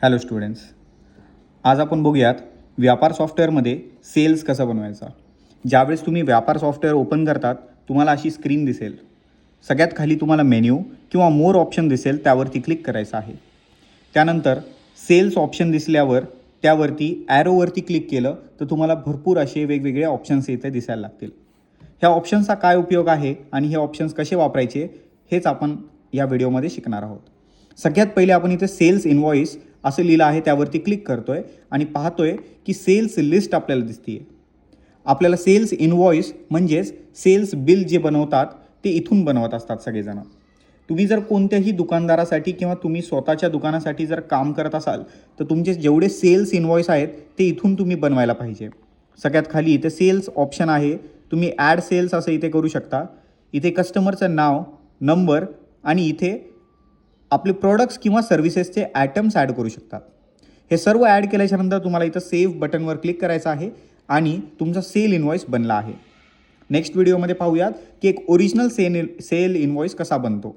Hello students, आज आपण बघूयात व्यापार सॉफ्टवेअरमध्ये सेल्स कसा बनवायचा. ज्यावेळेस तुम्ही व्यापार सॉफ्टवेअर ओपन करतात तुम्हाला अशी स्क्रीन दिसेल. सगळ्यात खाली तुम्हाला मेन्यू किंवा मोर ऑप्शन दिसेल, त्यावरती क्लिक करायचं आहे. त्यानंतर सेल्स ऑप्शन दिसल्यावर त्यावरती ॲरोवरती क्लिक केलं तर तुम्हाला भरपूर असे वेगवेगळे ऑप्शन्स इथे दिसायला लागतील. ह्या ऑप्शन्सचा काय उपयोग आहे आणि हे ऑप्शन्स कसे वापरायचे हेच आपण या व्हिडिओमध्ये शिकणार आहोत. सगळ्यात पहिले आपण इथे सेल्स इनवॉइस असं लिहिलं आहे त्यावरती क्लिक करतोय आणि पाहतोय की सेल्स लिस्ट आपल्याला दिसते. आपल्याला सेल्स इनवॉइस म्हणजेच सेल्स बिल जे बनवतात ते इथून बनवत असतात सगळेजण. तुम्ही जर कोणत्याही दुकानदारासाठी किंवा तुम्ही स्वतःच्या दुकानासाठी जर काम करत असाल तर तुमचे जेवढे सेल्स इनवॉइस आहेत ते इथून तुम्ही बनवायला पाहिजे. सगळ्यात खाली इथे सेल्स ऑप्शन आहे. तुम्ही ॲड सेल्स असं इथे करू शकता. इथे कस्टमरचं नाव, नंबर आणि इथे आपले प्रोडक्ट्स किंवा सर्व्हिसेसचे ॲटम्स ॲड करू शकतात. हे सर्व ॲड केल्याच्यानंतर तुम्हाला इथं सेव्ह बटनवर क्लिक करायचं आहे आणि तुमचा सेल इनवॉइस बनला आहे. नेक्स्ट व्हिडिओमध्ये पाहूयात की एक ओरिजिनल सेल इनवॉइस कसा बनतो.